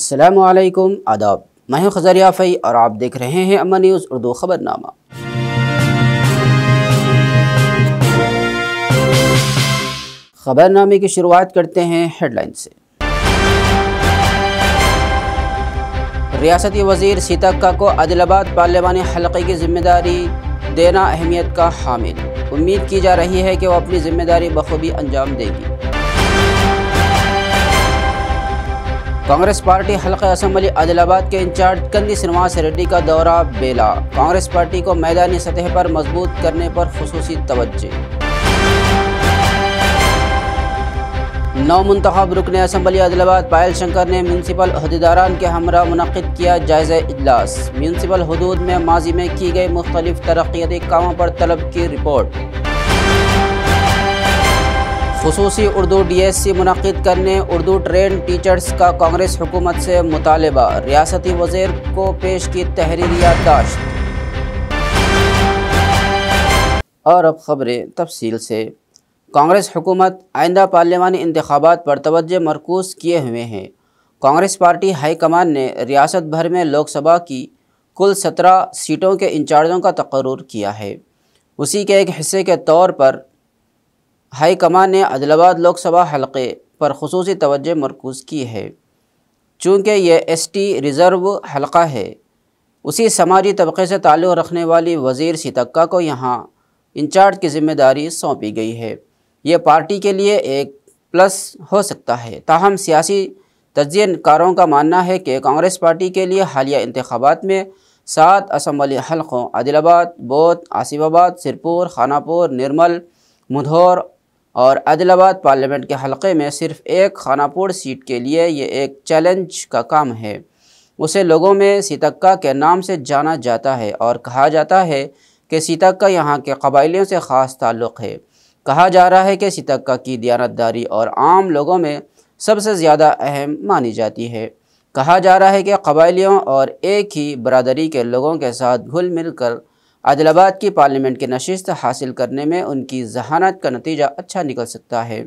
अस्सलामु अलैकुम, आदाब। मैं हूं खजरिया फ़ई और आप देख रहे हैं अम्मा न्यूज़ उर्दू खबरनामा। खबरनामे की शुरुआत करते हैं हेडलाइन से। रियासती वज़ीर सीतक्का को आदिलाबाद पार्लिमानी हलक़े की जिम्मेदारी देना अहमियत का हामिल। उम्मीद की जा रही है कि वह अपनी जिम्मेदारी बखूबी अंजाम देगी। कांग्रेस पार्टी हल्का असम्बली आदिलाबाद के इंचार्ज कंदी श्रीनिवास रेड्डी का दौरा बेला। कांग्रेस पार्टी को मैदानी सतह पर मजबूत करने पर खुसूसी तवज्जो। नौमुंतखब रुकन असम्बली आदिलाबाद पायल शंकर ने म्यूनसिपल अहदेदारान के हमरा मुनक़िद किया जायज़ा इजलास। म्यूनसिपल हुदूद में माजी में की गई मुख्तलिफ तरक्याती कामों पर तलब की रिपोर्ट। खुसूसी उर्दू DSC मुनक़िद करने उर्दू ट्रेन टीचर्स का कांग्रेस हुकूमत से मुतालबा। रियासती वज़ीर को पेश की तहरीरी याददाश्त। और अब ख़बरें तफसील से। कांग्रेस हुकूमत आइंदा पार्लिमानी इंतख़ाबात पर तवज्जो मरकूज़ किए हुए हैं। कांग्रेस पार्टी हाई कमान ने रियासत भर में लोकसभा की कुल 17 सीटों के इंचार्जों का तकर्रुर किया है। उसी के एक हिस्से के तौर पर हाई कमान ने आदिलाबाद लोकसभा हलक़े पर खुसूसी तवज्जो मरकूज़ की है। चूँकि यह ST रिज़र्व हलक़ा है, उसी समाजी तबक़े से ताल्लुक़ रखने वाली वज़ीर सीतक्का को यहाँ इंचार्ज की ज़िम्मेदारी सौंपी गई है। ये पार्टी के लिए एक प्लस हो सकता है। ताहम सियासी तज्ज़ियाकारों का मानना है कि कांग्रेस पार्टी के लिए हालिया इंतख़ाबात में 7 असम्बली हलक़ों आदिलाबाद, बोध, आसिफाबाद, सिरपुर, खानापुर, निर्मल, मुधौर और आदिलाबाद पार्लियामेंट के हलक़े में सिर्फ़ एक खानापुर सीट के लिए ये एक चैलेंज का काम है। उसे लोगों में सीतक्का के नाम से जाना जाता है और कहा जाता है कि सीतक्का यहाँ के कबाइलियों से ख़ास ताल्लुक़ है। कहा जा रहा है कि सीतक्का की दियानतदारी और आम लोगों में सबसे ज़्यादा अहम मानी जाती है। कहा जा रहा है कि कबाइलियों और एक ही बरादरी के लोगों के साथ घुल मिल कर आदिलाबाद की पार्लियामेंट की नशिस्त हासिल करने में उनकी जहानत का नतीजा अच्छा निकल सकता है।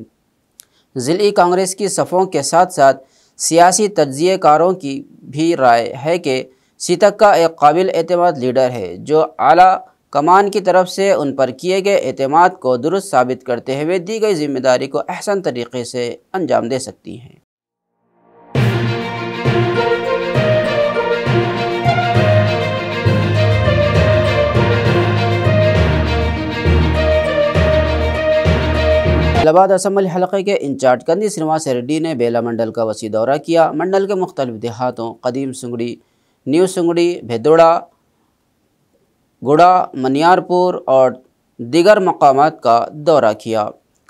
ज़िली कांग्रेस की सफ़ों के साथ साथ सियासी तज्ज़ियाकारों की भी राय है कि सीतक्का एक काबिल एतमाद लीडर है जो आला कमान की तरफ से उन पर किए गए एतमाद को दुरुस्त साबित करते हुए दी गई जिम्मेदारी को अहसन तरीक़े से अंजाम दे सकती हैं। आदिलाबाद असम्बली हलक़े के इंचार्ज कंदी श्रीनिवास रेड्डी ने बेला मंडल का वसी दौरा किया। मंडल के मुख्तलिफ देहातों कदीम सुंगड़ी, न्यू सुंगड़ी, भेदोड़ा, गुड़ा, मनियारपुर और दीगर मकामात का दौरा किया।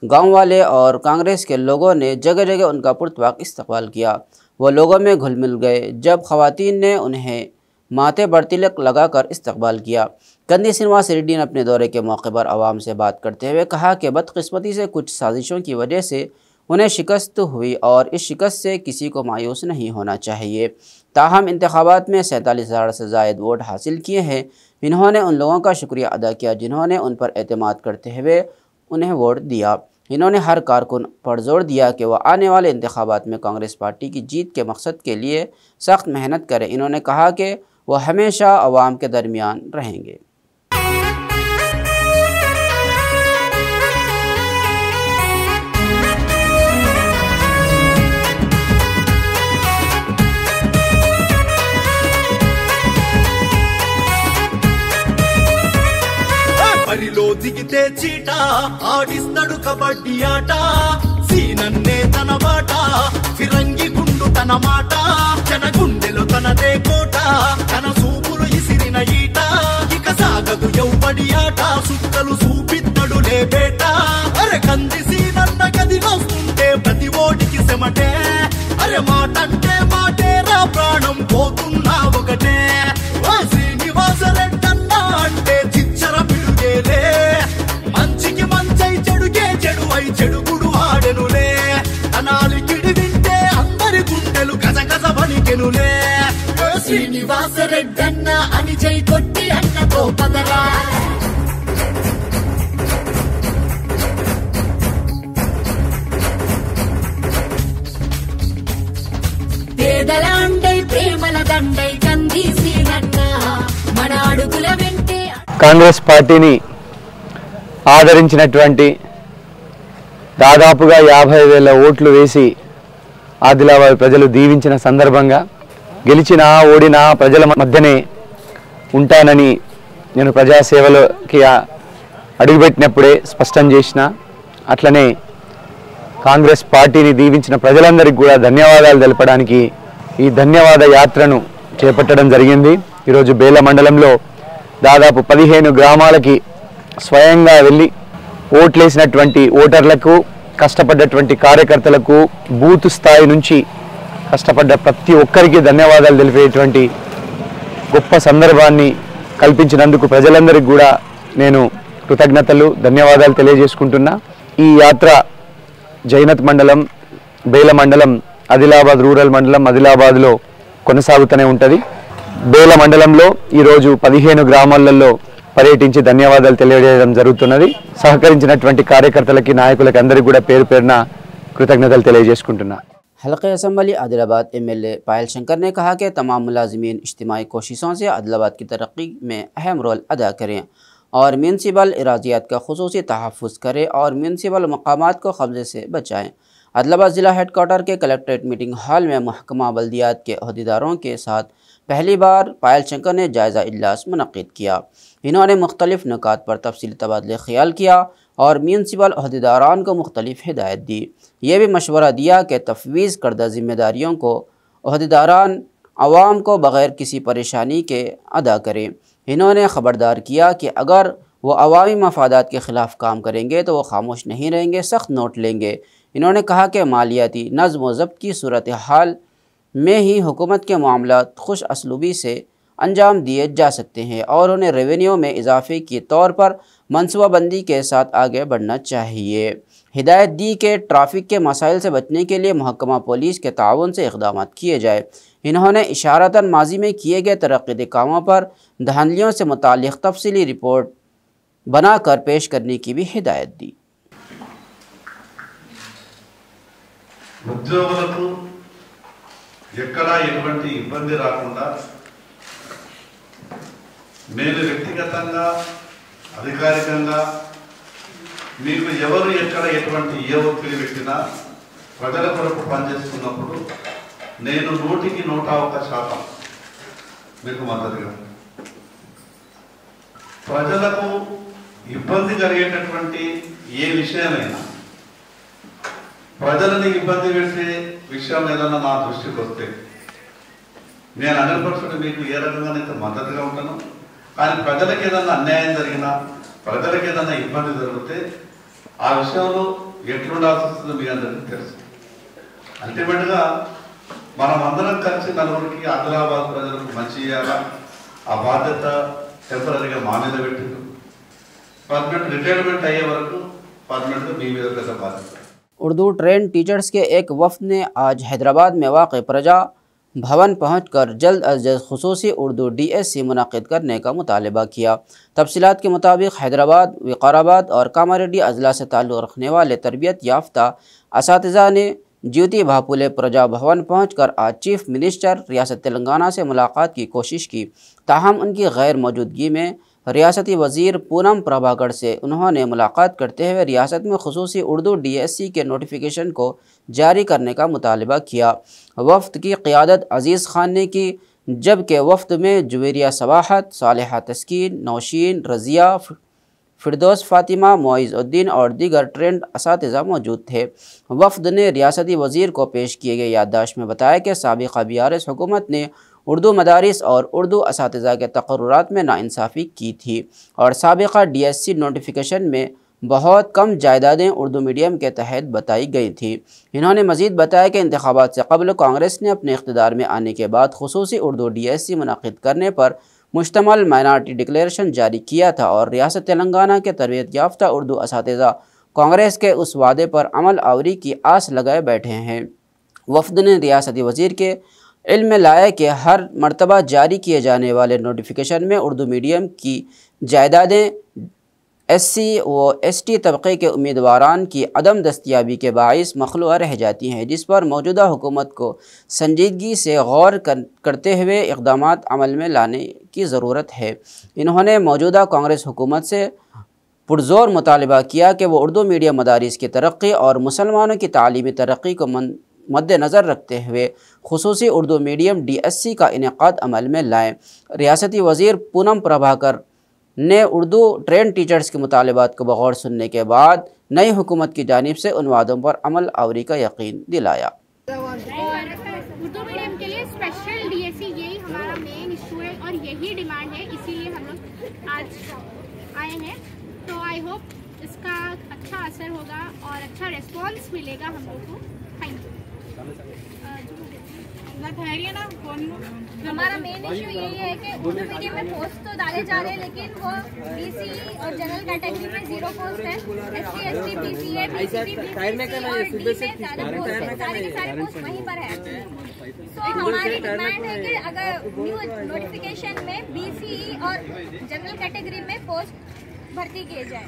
गांव वाले और कांग्रेस के लोगों ने जगह जगह उनका पुरतवाक इस्तकबाल किया। वो लोगों में घुल मिल गए जब ख़वातीन ने उन्हें माथे पर तिलक लगाकर इस्तकबाल किया। कंदी श्रीनिवास रेड्डी ने अपने दौरे के मौके पर आवाम से बात करते हुए कहा कि बदकिस्मती से कुछ साजिशों की वजह से उन्हें शिकस्त हुई और इस शिकस्त से किसी को मायूस नहीं होना चाहिए। ताहम इंतखाबात में 47,000 से ज़ायद वोट हासिल किए हैं। इन्होंने उन लोगों का शुक्रिया अदा किया जिन्होंने उन पर एतमाद करते हुए उन्हें वोट दिया। इन्होंने हर कारकुन पर जोर दिया कि वह आने वाले इंतखाबात में कांग्रेस पार्टी की जीत के मकसद के लिए सख्त मेहनत करें। इन्होंने कहा कि वह हमेशा अवाम के दरमियान रहेंगे। బరిలో దిగితే చీట ఆడిస్తాడు కబడ్డీ ఆట సీనన్నే తన బాట ఫిరంగి గుండు తన మాట జన గుండెలో తనదే కోట తన సూపులు ఇసిరిన ఈట ఇక సాగదు ఎవ్వడి ఆట సుక్కలు చూపిత్తడు లే బేట అరే కంది సీనన్న గదిలోస్తుంటే ప్రతి ఓటికి సెమటే అరే మాటంటే మాటేరా ప్రాణం పోతున్నా ఒకటే శ్రీనివాస రెడ్డన్న అంటే చిచ్చర పిడుగేలే మంచికి మంచై చెడుకే చెడు అయి చెడుగుడు ఆడెనులే అనాలికిడి వింటే అందరి గుండెలు గజ గజ వణికెనులే శ్రీనివాస రెడ్డన్న అని జై కొట్టి అన్నతో పదరా పేదలాంటే కాంగ్రెస్ పార్టీని ఆదరించినటువంటి దాదాపుగా 50,000 ఓట్లు వేసి ఆదిలాబాద్ ప్రజలు దీవించిన సందర్భంగా గెలిచినా ఓడినా ప్రజల మధ్యనే ఉంటానని నేను ప్రజాసేవలోకి అడుగుపెట్టినప్పుడే స్పష్టం చేసిన. అట్లనే కాంగ్రెస్ పార్టీని దీవించిన ప్రజలందరికీ కూడా ధన్యవాదాలు తెలపడానికి ఈ ధన్యవాద యాత్రను చేపట్టడం జరిగింది. ఈరోజు బేల మండలంలో దాదాపు 15 గ్రామాలకి స్వయంగా వెళ్ళి ఓట్లేసినటువంటి ఓటర్లకు, కష్టపడ్డటువంటి కార్యకర్తలకు, బూత్ స్థాయి నుంచి కష్టపడ్డ ప్రతి ఒక్కరికి ధన్యవాదాలు తెలిపేటువంటి గొప్ప సందర్భాన్ని కల్పించినందుకు ప్రజలందరికీ కూడా నేను కృతజ్ఞతలు, ధన్యవాదాలు తెలియజేసుకుంటున్నా. ఈ యాత్ర జైనత్ మండలం, బేల మండలం, ఆదిలాబాద్ రూరల్ మండలం ఆదిలాబాద్లో కొనసాగుతూనే ఉంటుంది. బేల మండలంలో ఈరోజు 15 గ్రామాలలో పర్యటించి ధన్యవాదాలు తెలియజేయడం జరుగుతున్నది. సహకరించినటువంటి కార్యకర్తలకి, నాయకులకి అందరికీ కూడా పేరు పేరున కృతజ్ఞతలు తెలియజేసుకుంటున్నా. हल्के असम्बली आदिलाबाद MLA पायल शंकर ने कहा कि तमाम मुलाजिमीन इज्तिमाई कोशिशों से आदिलाबाद की तरक्की में अहम रोल अदा करें और म्यूनसिपल अराजियात का खुसूसी तहफ़्फ़ुज़ करें और म्यूनसिपल मकामात को कब्ज़े से बचाएँ। आदिलाबाद ज़िला हेडक्वार्टर के कलेक्ट्रेट मीटिंग हॉल में महकमा बल्दियात के अहदेदारों के साथ पहली बार पायल शंकर ने जायज़ा इजलास मुनक़्क़िद किया। इन्होंने मुख्तलिफ़ नुकात पर तफसीली तबादले ख्याल किया और म्यूनसिपल अहदेदारान को मुख्तलिफ़ हिदायत दी। ये भी मशवरा दिया कि तफवीज़ करदा ज़िम्मेदारियों को अहदेदारान अवाम को बग़ैर किसी परेशानी के अदा करें। इन्होंने ख़बरदार किया कि अगर वो अवामी मफादात के ख़िलाफ़ काम करेंगे तो वो खामोश नहीं रहेंगे, सख्त नोट लेंगे। इन्होंने कहा कि मालियाती नज़्म व ज़ब्त की सूरत हाल में ही हुकूमत के मामलात खुश असलूबी से अंजाम दिए जा सकते हैं और उन्हें रेवेन्यू में इजाफे के तौर पर मनसूबाबंदी के साथ आगे बढ़ना चाहिए। हिदायत दी कि ट्रैफिक के मसाइल से बचने के लिए महकमा पुलिस के ताउन से इक़दाम किए जाए। इन्होंने इशारतन माजी में किए गए तरक्की कामों पर धांधलियों से मुताल्लिक़ तफसीली रिपोर्ट बनाकर पेश करने की भी हिदायत दी। ఉద్యోగులకు ఎక్కడా ఎటువంటి ఇబ్బంది రాకుండా నేను వ్యక్తిగతంగా, అధికారికంగా మీకు ఎవరు ఎక్కడ ఎటువంటి ఏ ఒత్తిడి పెట్టినా ప్రజల కొరకు పనిచేస్తున్నప్పుడు నేను 100% మీకు మద్దతుగా, ప్రజలకు ఇబ్బంది కలిగేటటువంటి ఏ విషయమైనా, ప్రజలని ఇబ్బంది పెట్టే విషయం ఏదన్నా నా దృష్టికి వస్తే నేను 100% మీకు ఏ రకంగానైతే మద్దతుగా ఉంటాను. కానీ ప్రజలకు ఏదన్నా అన్యాయం జరిగినా, ప్రజలకు ఏదన్నా ఇబ్బంది జరిగితే ఆ విషయంలో ఎట్లుండాల్సి వస్తుందో మీ అందరికీ తెలుసు. అల్టిమేట్గా మనం అందరం కలిసి నలుగురికి ఆదిలాబాద్ ప్రజలకు మంచి చేయాలా, ఆ బాధ్యత టెంపరీగా మా మీద పెట్టింది. పర్మనెంట్ రిటైర్మెంట్ అయ్యే వరకు పర్మనెంట్గా మీ మీద పెద్ద బాధ్యత. उर्दू ट्रेन टीचर्स के एक वफ़द ने आज हैदराबाद में वाक़ प्रजा भवन पहुंचकर जल्द अज जल्द खुसूसी उर्दू DSC मुनक़्क़िद करने का मुतालबा किया। तफसीलात के मुताबिक हैदराबाद, विकाराबाद और कामारेड्डी अजला से ताल्लुक़ रखने वाले तरबियत याफ्ता असातिज़ा ने ज्योति भापुले प्रजा भवन पहुंचकर आज चीफ मिनिस्टर रियासत तेलंगाना से मुलाकात की कोशिश की। ताहम उनकी गैर मौजूदगी में रियासती वज़ीर पूनम प्रभाकर से उन्होंने मुलाकात करते हुए रियासत में खुसूसी उर्दू DSC के नोटिफिकेशन को जारी करने का मुतालबा किया। वफ़द की क़ियादत अज़ीज़ ख़ान ने की, जबकि वफ़द में जुवेरिया सबाहत, सालिहा तस्कीन, नौशीन, रज़िया, फ़िरदौस फ़ातिमा, मोइज़ुद्दीन और दीगर ट्रेंड असातिज़ा मौजूद थे। वफ़द ने रियासती वज़ीर को पेश किए गए याददाश्त में बताया कि साबिक़ा BRS हुकूमत ने उर्दू मदारिस और उर्दू असातिज़ा के तक़र्रुरात में नाइंसाफ़ी की थी और साबिक़ा DSC नोटिफिकेशन में बहुत कम जायदादें उर्दू मीडियम के तहत बताई गई थी। इन्होंने मज़ीद बताया कि इंतखाबात से कबल कांग्रेस ने अपने इक़्तिदार में आने के बाद खुसूसी उर्दू DSC मुनक़्क़िद करने पर मुश्तमल माइनॉरिटी डिक्लेरेशन जारी किया था और रियासत तेलंगाना के तरबियत याफ्ता उर्दू असातिज़ा कांग्रेस के उस वादे पर अमल आवरी की आस लगाए बैठे हैं। वफ़द ने रियासती वज़ीर के इल्म में लाया कि हर मरतबा जारी किए जाने वाले नोटिफिकेशन में उर्दू मीडियम की जायदादें SC व ST तबके के उम्मीदवारान की अदम दस्तियाबी के बाइस मखलूआ रह जाती हैं, जिस पर मौजूदा हुकूमत को संजीदगी से गौर करते हुए इक़दामात अमल में लाने की ज़रूरत है। इन्होंने मौजूदा कांग्रेस हुकूमत से पुरज़ोर मुतालबा किया कि वो उर्दू मीडियम मदारिस की तरक्की और मुसलमानों की तालीमी तरक्की को मद्देनज़र रखते हुए खुसूसी उर्दू मीडियम DSC का इनेकाद अमल में लाएँ। रियासती वज़ीर पूनम प्रभाकर ने उर्दू ट्रेन टीचर्स के मुतालबात को बगौर सुनने के बाद नई हुकूमत की जानिब से उन वादों पर अमल आवरी का यकीन दिलाया। उर्दू मीडियम के लिए स्पेशल DSC यही हमारा मेन इशू है और यही डिमांड है, इसीलिए हम लोग आज आए हैं। तो आई होप इसका अच्छा असर होगा और अच्छा रिस्पॉन्स मिलेगा हम लोग को। Thank you. हमारा मेन इशू यही है कि उर्दू मीडियम में पोस्ट तो डाले जा रहे हैं, लेकिन वो BC और जनरल कैटेगरी में 0 पोस्ट है। SC ST BCA BCB और D में सारे पोस्ट वहीं पर है। तो हमारी डिमांड है कि अगर न्यू नोटिफिकेशन में BC और जनरल कैटेगरी में पोस्ट भर्ती किए जाए।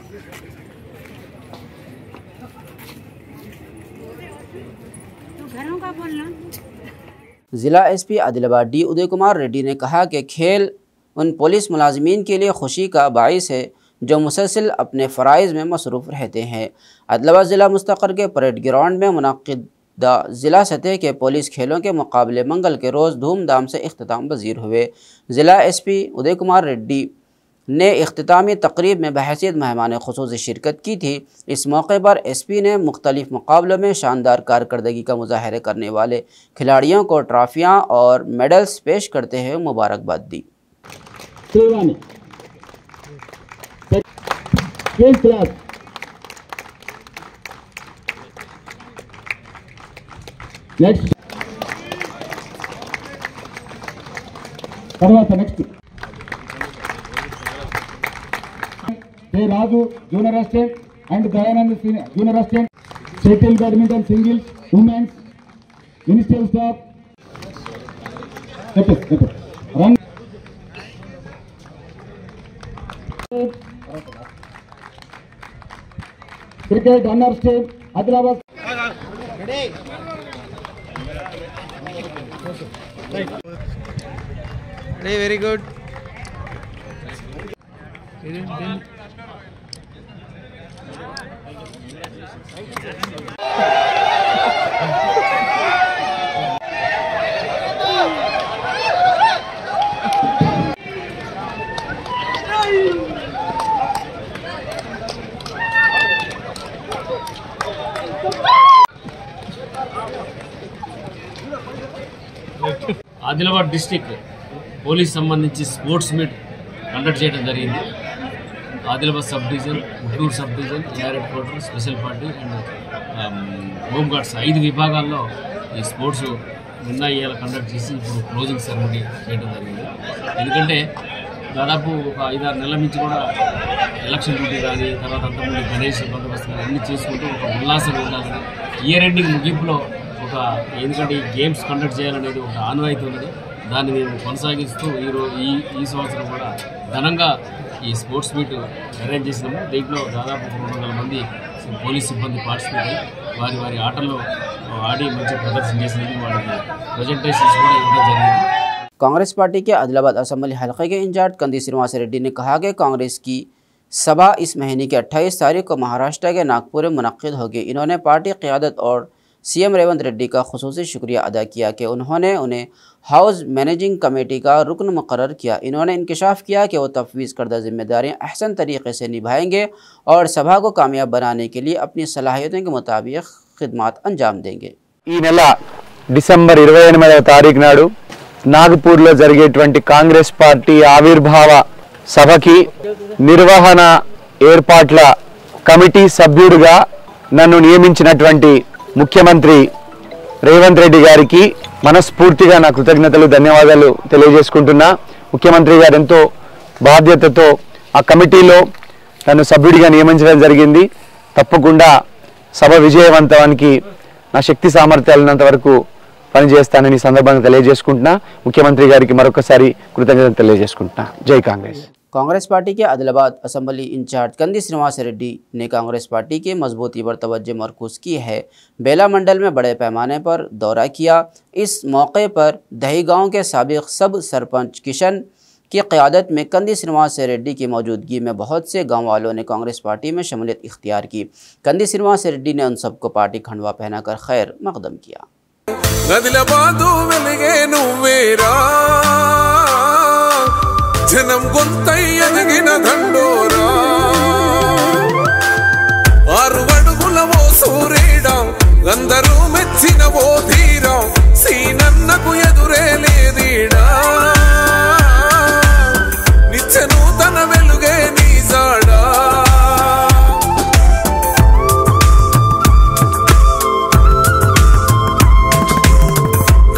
तो घरों का बोलना। ज़िला SP आदिलाबाद D उदय कुमार रेड्डी ने कहा कि खेल उन पुलिस मुलाजमीन के लिए खुशी का बाइस है जो मुसलसल अपने फ़राइज़ में मसरूफ़ रहते हैं। आदिलाबाद ज़िला मुस्तक़र के परेड ग्राउंड में मुनक़िदा ज़िला सतह के पुलिस खेलों के मुकाबले मंगल के रोज़ धूमधाम से इख्तिताम पज़ीर हुए। ज़िला SP उदय कुमार रेड्डी ने इख्तितामी तकरीब में बहैसियत मेहमान ख़ुसूसी शिरकत की थी। इस मौके पर SP ने मुख्तलिफ मुकाबलों में शानदार कारकर्दगी का मुज़ाहरा करने वाले खिलाड़ियों को ट्रॉफियाँ और मेडल्स पेश करते हुए मुबारकबाद दी। Raju junior assistant and Dayanand junior assistant, shuttle badminton singles, women's, ministerial staff. Run. Cricket honors team, Adilabad. Very good. Adilabad district police సంబంధించి స్పోర్ట్స్ మీట్ కండక్ట్ చేయడం జరిగింది. Adilabad sub division, Guntur sub division, AR head quarter, special party and home guards 5 విభాగాల్లో ఈ sports నిన్న ఇవాళ conduct చేసి ఇప్పుడు closing ceremony చేయడం జరిగింది. ఎందుకంటే దాదాపు ఒక 5-6 నెలల నుంచి కూడా ఎలక్షన్ డ్యూటీ కానీ తర్వాత అంతకుముందు గణేష్ బందోబస్తు అన్నీ చేసుకుంటూ ఒక ఉల్లాసంగా ఉండాలని ఇయర్ ఎండింగ్ ముగింపులో ఒక ఎందుకంటే ఈ గేమ్స్ కండక్ట్ చేయాలనేది ఒక ఆనవాయితీ ఉన్నది. దాన్ని మేము కొనసాగిస్తూ ఈ సంవత్సరం కూడా ఘనంగా ఈ స్పోర్ట్స్ మీట్ అరేంజ్ చేసినాము. దీంట్లో దాదాపు 300 మంది పోలీస్ సిబ్బంది పార్టిసిపేట్ అయ్యి వారి ఆటల్లో ఆడి మంచి ప్రదర్శన చేసినందుకు వాళ్ళకి ప్రెజెంటేషన్స్ కూడా ఇవ్వడం జరిగింది. कांग्रेस पार्टी के आदिलाबाद असम्बली हल्के के इंचार्ज कंदी श्रीनिवास रेड्डी ने कहा कि कांग्रेस की सभा इस महीने की 28 तारीख को महाराष्ट्र के नागपुर में मुनक्किद होगी। इन्होंने पार्टी क़यादत और CM रेवंत रेड्डी का खुसूसी शुक्रिया अदा किया कि उन्होंने उन्हें हाउस मैनेजिंग कमेटी का रुकन मुकर्रर किया। इन्होंने इंकशाफ किया कि वो तफवीज़ करदा जिम्मेदारियाँ अहसन तरीके से निभाएंगे और सभा को कामयाब बनाने के लिए अपनी सलाहियतों के मुताबिक खिदमत अंजाम देंगे। ఈ నెల డిసెంబర్ 28వ తారీఖు నాడు నాగపూర్లో జరిగేటువంటి కాంగ్రెస్ పార్టీ ఆవిర్భావ సభకి నిర్వహణ ఏర్పాట్ల కమిటీ సభ్యుడిగా నన్ను నియమించినటువంటి ముఖ్యమంత్రి రేవంత్ రెడ్డి గారికి మనస్ఫూర్తిగా నా కృతజ్ఞతలు, ధన్యవాదాలు తెలియజేసుకుంటున్నా. ముఖ్యమంత్రి గారు ఎంతో బాధ్యతతో ఆ కమిటీలో నన్ను సభ్యుడిగా నియమించడం జరిగింది. తప్పకుండా సభ విజయవంతానికి నా శక్తి సామర్థ్యాలున్నంత వరకు పనిచేస్తానని సందర్భంగా తెలియజేసుకుంటున్నా. ముఖ్యమంత్రి గారికి మరొకసారి కృతజ్ఞతలు తెలియజేసుకుంటున్నా. జై కాంగ్రెస్. कांग्रेस पार्टी के आदिलाबाद असम्बली इंचार्ज कंदी श्रीनिवास रेड्डी ने कांग्रेस पार्टी की मजबूती पर तवज्जो मरकूज़ की है। बेला मंडल में बड़े पैमाने पर दौरा किया। इस मौके पर दहीगांव के साबिक सब सरपंच किशन की क़यादत में कंदी श्रीनिवास रेड्डी की मौजूदगी में बहुत से गाँव वालों ने कांग्रेस पार्टी में शमूलियत इख्तियार की। कंदी श्रीनिवास रेड्डी ने उन सबको पार्टी खंडवा पहनाकर खैर मकदम किया। జనం గొంతై ఎదిగిన దండోరా ఆరు అడుగుల ఓ సూర్యుడా అందరూ మెచ్చిన ఓ ధీరా సీనన్నకు ఎదురే లేదీడా నిత్యను తన వెలుగే నీ జాడా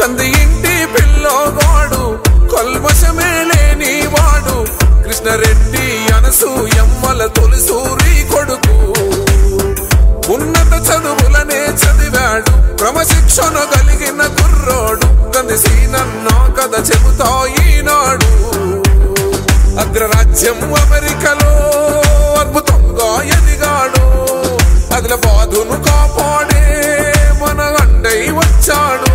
కంది ఇంటి పిల్లోగాడు కల్మషమే కృష్ణరెడ్డి అనసూయమ్మల తొలిసూరి కొడుకు ఉన్నత చదువులనే చదివాడు క్రమశిక్షణ కలిగిన కుర్రోడు కంది సీనన్న కథ చెబుతా ఈనాడు అగ్రరాజ్యం అమెరికాలో అద్భుతంగా ఎదిగాడు ఆదిలాబాదును కాపాడే మన అండై వచ్చాడు।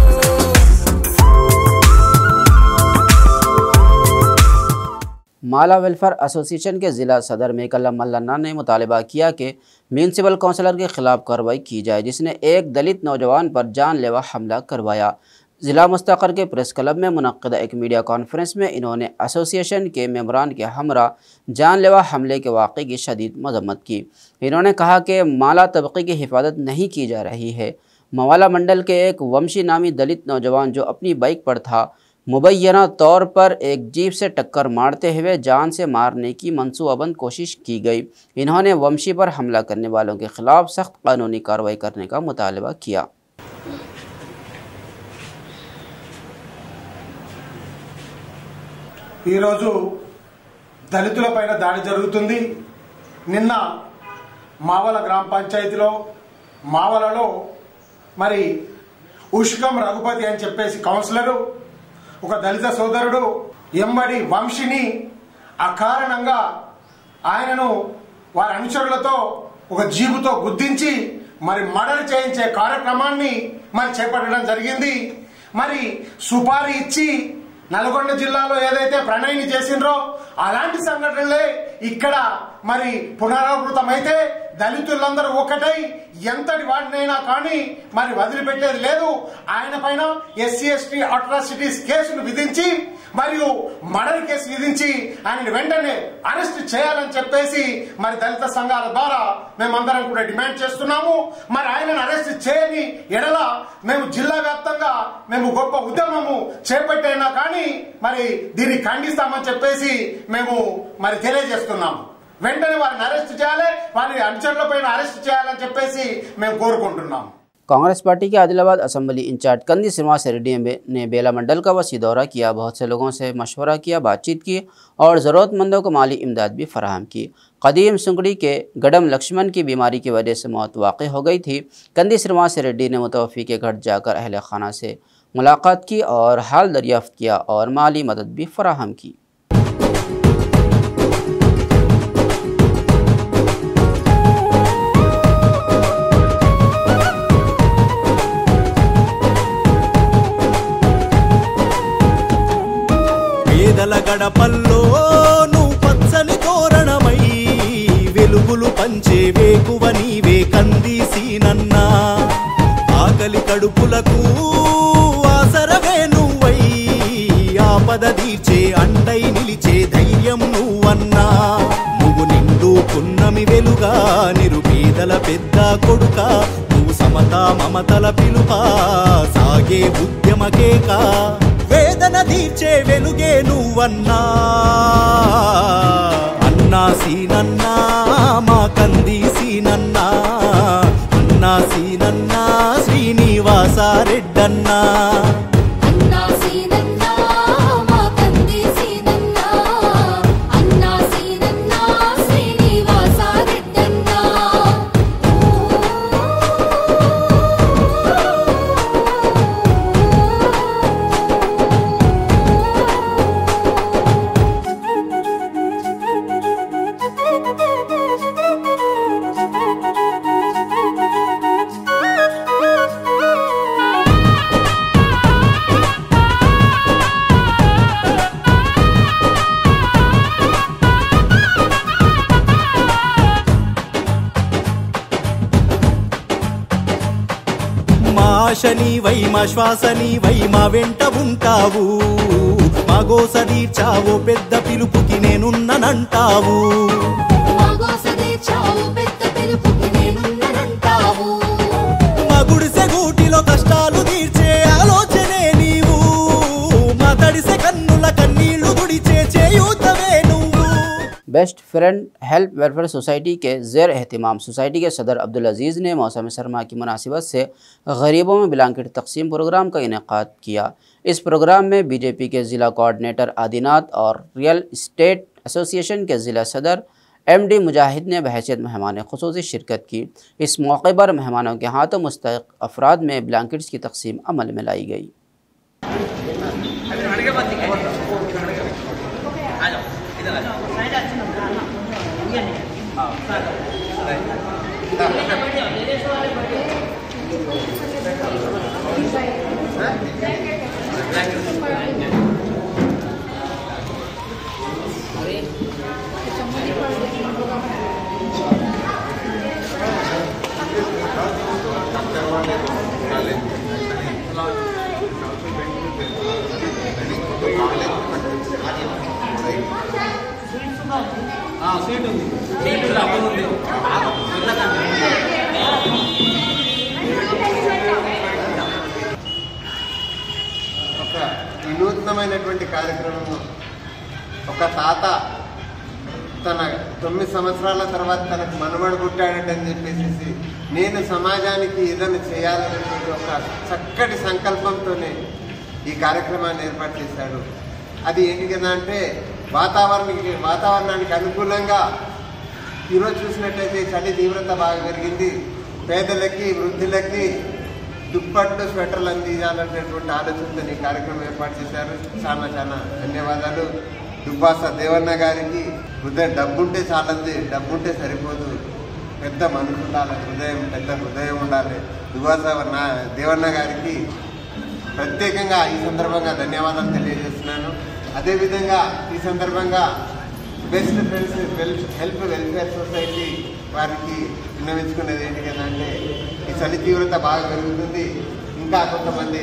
माला वेलफेयर एसोसिएशन के ज़िला सदर मेकल्ला मल्लन्ना ने मुतालबा किया कि म्यूनसिपल काउंसलर के ख़िलाफ़ कार्रवाई की जाए जिसने एक दलित नौजवान पर जानलेवा हमला करवाया। ज़िला मुस्तक़र के प्रेस क्लब में मुनक़्क़दा एक मीडिया कॉन्फ्रेंस में इन्होंने एसोसिएशन के मेंबरान के हमरा जानलेवा हमले के वाक़े की शदीद मज़म्मत की। इन्होंने कहा कि माला तबक़े की हिफाजत नहीं की जा रही है। मवाला मंडल के एक वंशी नामी दलित नौजवान जो अपनी बाइक पर था मुबैना तौर पर एक जीप से टक्कर मारते हुए जान से मारने की मंसूबाबंद कोशिश की गई। इन्होंने वंशी पर हमला करने वालों के खिलाफ सख्त कानूनी कार्रवाई करने का मुतालबा किया। దళితులపైన దాడి జరుగుతుంది। నిన్న మావల గ్రామ పంచాయతీలో మావలలో మరి ఉష్కం రఘుపతి అని చెప్పేసి కౌన్సిలరు ఒక దళిత సోదరుడు ఎంబడి వంశిని అకారణంగా ఆయనను వారి అనుచరులతో ఒక జీబుతో గుద్దించి మరి మర్డర్ చేయించే కార్యక్రమాన్ని మరి చేపట్టడం జరిగింది। మరి సుపారీ ఇచ్చి నల్గొండ జిల్లాలో ఏదైతే ప్రణయ్ని చేసిండ్రో అలాంటి సంఘటనలే ఇక్కడ మరి పునరావృతమైతే దళితులందరూ ఒకటై ఎంతటి వాడినైనా కానీ మరి వదిలిపెట్టేది లేదు। ఆయన పైన ఎస్సీ ఎస్టీ అట్రాసిటీస్ కేసును విధించి మరియు మర్డర్ కేసు విధించి ఆయనను వెంటనే అరెస్ట్ చేయాలని చెప్పేసి మరి దళిత సంఘాల ద్వారా మేమందరం కూడా డిమాండ్ చేస్తున్నాము। మరి ఆయనను అరెస్ట్ చేయని ఎడల మేము జిల్లా వ్యాప్తంగా మేము గొప్ప ఉద్యమము చేపట్టైనా కానీ మరి దీన్ని ఖండిస్తామని చెప్పేసి మేము మరి తెలియజేస్తున్నాము। వెంటనే వారిని అరెస్ట్ చేయాలి, వారి అనుచరులపైన అరెస్ట్ చేయాలని చెప్పేసి మేము కోరుకుంటున్నాము। कांग्रेस पार्टी के आदिलाबाद असम्बली इंचार्ज कंदी श्रीनिवास रेड्डी ने बेला मंडल का वसी दौरा किया। बहुत से लोगों से मशवरा किया, बातचीत की और ज़रूरतमंदों को माली इमदाद भी फराहम की। कदीम सुंगड़ी के गडम लक्ष्मण की बीमारी की वजह से मौत वाक़ हो गई थी। कंदी श्रीनिवास रेड्डी ने मुतवफ़ी के घर जाकर अहल खाना से मुलाकात की और हाल दरियाफ़्त किया और माली मदद भी फराहम की। గడపల్లో నువ్వు పచ్చని తోరణమై వెలుగులు పంచే వేకువ నీవే కంది సీనన్నా ఆకలి కడుపులకు ఆసరవే నువ్వై ఆపద తీర్చే అండై నిలిచే ధైర్యం నువ్వన్నా నువ్వు నిండు పున్నమి వెలుగా నిరుపేదల పెద్ద కొడుక నువ్వు సమతా మమతల పిలుపా సాగే ఉద్యమకేక వేదన తీర్చే వెలుగే నువ్వన్నా అన్నా సీనన్నా మా కంది సీనన్నా అన్నా సీనన్నా శ్రీనివాస రెడ్డన్నా ఆశ నీవై మా శ్వాస నీవై మా వెంట ఉంటావు మా గోస తీర్చావో పెద్ద పిలుపుకి నేనున్ననంటావు మా గుడిసె గూటిలో కష్టాలు తీర్చే ఆలోచనే నీవు మా తడిసె కన్నుల కన్నీళ్లు గుడిచే చేయూతవే నువ్వు। Best friend help welfare society के ज़ेर एहतिमाम सोसाइटी के सदर अब्दुल अजीज़ ने मौसम सरमा की मुनासिबत से गरीबों में ब्लैंकेट तकसीम प्रोग्राम का इनेकाद किया। इस प्रोग्राम में बीजेपी के ज़िला कोऑर्डिनेटर आदिनाथ और रियल इस्टेट एसोसिएशन के ज़िला सदर MD मुजाहिद ने बहैसियत मेहमान खुसूसी शिरकत की। इस मौके पर मेहमानों के हाथों मुस्तहिक अफराद में ब्लैंकेट्स की तकसीम अमल में लाई गई। ఒక వినూత్నమైనటువంటి కార్యక్రమం ఒక తాత తన 9 సంవత్సరాల తర్వాత తనకు మనవడు పుట్టాడని చెప్పేసి నేను సమాజానికి ఏదైనా చేయాలనేటువంటి ఒక చక్కటి సంకల్పంతోనే ఈ కార్యక్రమాన్ని ఏర్పాటు చేశాడు। అది ఏంటి కదా అంటే వాతావరణానికి అనుకూలంగా ఈరోజు చూసినట్లయితే చలి తీవ్రత బాగా పెరిగింది। పేదలకి వృద్ధులకి దుప్పట్లు స్వెటర్లు అందించాలనేటువంటి ఆలోచనతో ఈ కార్యక్రమం ఏర్పాటు చేశారు। చాలా చాలా ధన్యవాదాలు దుబ్బాస దేవన్న గారికి। డబ్బుంటే చాలంది, డబ్బుంటే సరిపోదు, పెద్ద మనసు ఉండాలి, పెద్ద హృదయం ఉండాలి। దుబ్బాస దేవన్న గారికి ప్రత్యేకంగా ఈ సందర్భంగా ధన్యవాదాలు తెలియజేస్తున్నాను। అదేవిధంగా ఈ సందర్భంగా best friends help welfare society వారికి విన్నవించుకునేది ఏంటి కదా అంటే ఈ చలి తీవ్రత బాగా పెరుగుతుంది, ఇంకా కొంతమంది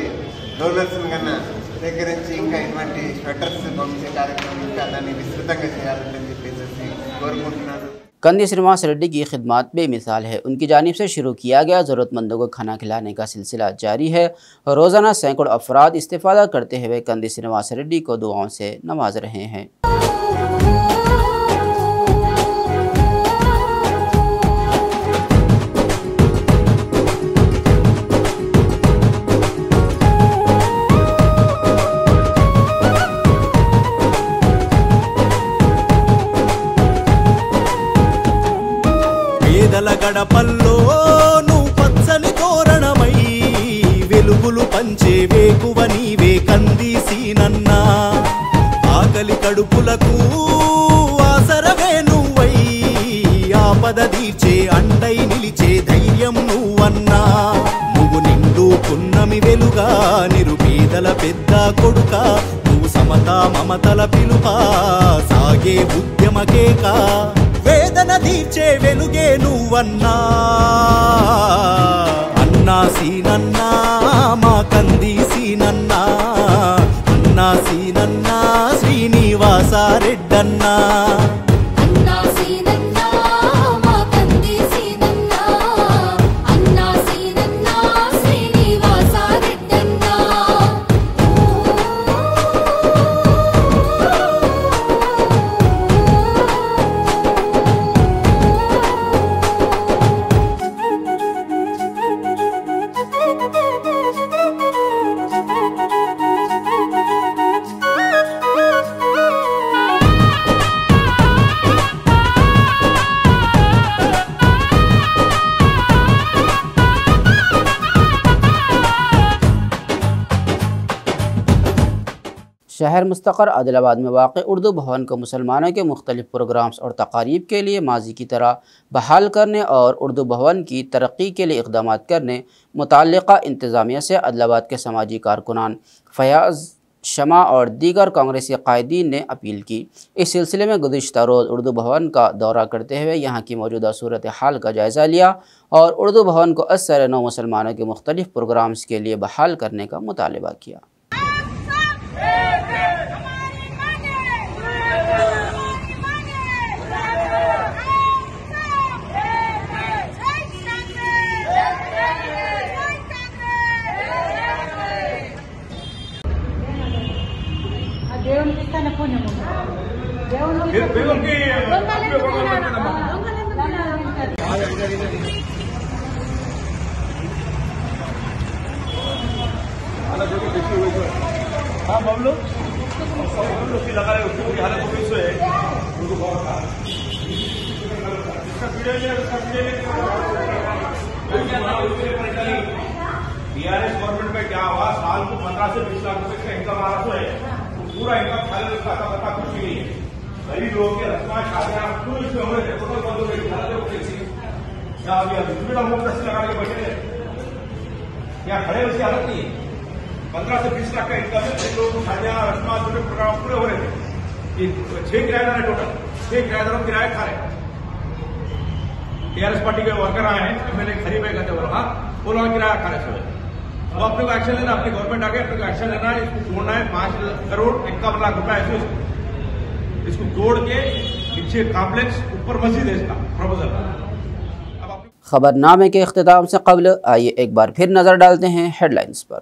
డోనర్స్ని కన్నా సేకరించి ఇంకా ఇటువంటి స్వెటర్స్ పంపించే కార్యక్రమం ఇంకా దాన్ని విస్తృతంగా చేయాలని చెప్పేసి కోరుకుంటున్నాను। कंदी श्रीनिवास रेड्डी की खिदमत बेमिसाल है। उनकी जानिब से शुरू किया गया ज़रूरतमंदों को खाना खिलाने का सिलसिला जारी है। रोज़ाना सैकड़ों अफराद इस्तेफ़ादा करते हुए कंदी श्रीनिवास रेड्डी को दुआओं से नवाज रहे हैं। గడపల్లో నువ్వు పచ్చని తోరణమై వెలుగులు పంచే వేకువ నీవే కంది సీనన్నా। ఆకలి కడుపులకు ఆసరవే నువ్వై ఆపద తీర్చే అండై నిలిచే ధైర్యం నువ్వన్నా। నువ్వు నిండు పున్నమి వెలుగా నిరుపేదల పెద్ద కొడుక, నువ్వు సమతా మమతల పిలుపా సాగే ఉద్యమకేక, వేదన తీర్చే వెలుగే నువ్వన్నా। అన్నా సీనన్నా మా కంది సీనన్నా, అన్నా సీనన్నా శ్రీనివాస రెడ్డన్నా। शहर मुस्तक़र आदिलाबाद में वाक़ उर्दू भवन को मुसलमानों के मुख्तलिफ़ प्रोग्राम्स और तकारीब के लिए माजी की तरह बहाल करने और उर्दू भवन की तरक्की के लिए इक़दाम करने मुतल्लिक़ा इंतज़ामिया से आदिलाबाद के समाजी कारकुनान फयाज़ शमा और दीगर कांग्रेसी कायदीन ने अपील की। इस सिलसिले में गुज़िश्ता रोज़ उर्दू भवन का दौरा करते हुए यहाँ की मौजूदा सूरत हाल का जायज़ा लिया और उर्दू भवन को असर नौ मुसलमानों के मुख्तलिफ प्रोग्राम्स के लिए बहाल करने का मुतालबा किया। हाँ बबलू लगा रहे उसकी हालत को है उनको बहुत बीआरएस गवर्नमेंट में क्या हुआ, साल को 15 से 20 लाख रुपए का इनकम आ रहा है, पूरा इनकम खाली उसका पता कुछ भी नहीं है। गरीब लोगों के रस्मा शादियां पूरी इसमें हो रहे थे, टोटल बंद हो गई। क्या अभी मुफ्त लगा के बैठे थे, क्या खड़े उसकी हालत नहीं है। 15 से 20 लाख का इनकम है, लोगों को शादियां रस्मा छोटे प्रोग्राम पूरे हो रहे थे। 6 किराएदार है, टोटल 6 किराएदारों किराए खा रहे। टीआरएस पार्टी के वर्कर आए हैं, एमएलए खरीब है, कहते बोला हाँ वो लोग किराया खा रहे। तो अपने को एक्शन लेना, अपनी गवर्नमेंट आगे अपने को एक्शन लेना है, इसको तोड़ना है। 5 करोड़ 51 लाख रुपए ऐसे इसको तोड़ के पीछे कॉम्प्लेक्स ऊपर मस्जिद है इसका प्रपोजल। खबरनामे के इख्तिताम से कबल आइए एक बार फिर नजर डालते हैं हेडलाइंस पर।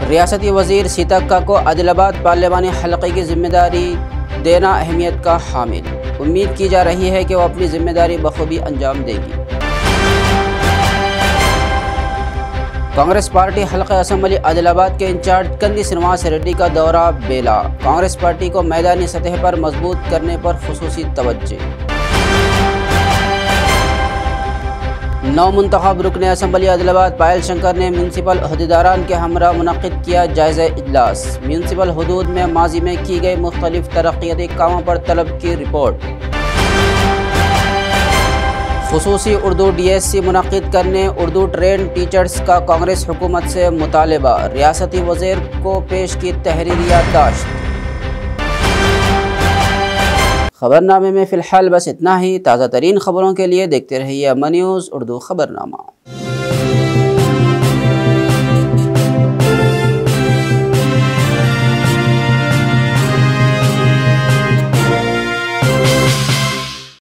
रियासती वजीर सीतक्का को आदिलाबाद पार्लिमानी हलक़े की जिम्मेदारी देना अहमियत का हामिल। उम्मीद की जा रही है कि वो अपनी जिम्मेदारी बखूबी अंजाम देगी। कांग्रेस पार्टी हल्का असम्बली आदिलाबाद के इंचार्ज कंदी श्रीनिवास रेड्डी का दौरा बेला। कांग्रेस पार्टी को मैदानी सतह पर मजबूत करने पर खुसूसी तवज्जो। नौ मुंतखब रुकन असम्बली आदिलाबाद पायल शंकर ने म्यूनसिपल अहदेदारान के हमरा मुनक़िद किया जायज़ा इजलास। म्यूनसिपल हदूद में माजी में की गई मुख्तलिफ तरक्याती कामों पर तलब की रिपोर्ट। खुसूसी उर्दू DSC मुनक़िद करने उर्दू ट्रेन टीचर्स का कांग्रेस हुकूमत से मुतालबा। रियासती वज़ीर को पेश की तहरीरी याददाश्त। खबरनामे में फ़िलहाल बस इतना ही। ताज़ा तरीन खबरों के लिए देखते रहिए अमन न्यूज़ उर्दू खबरनामा।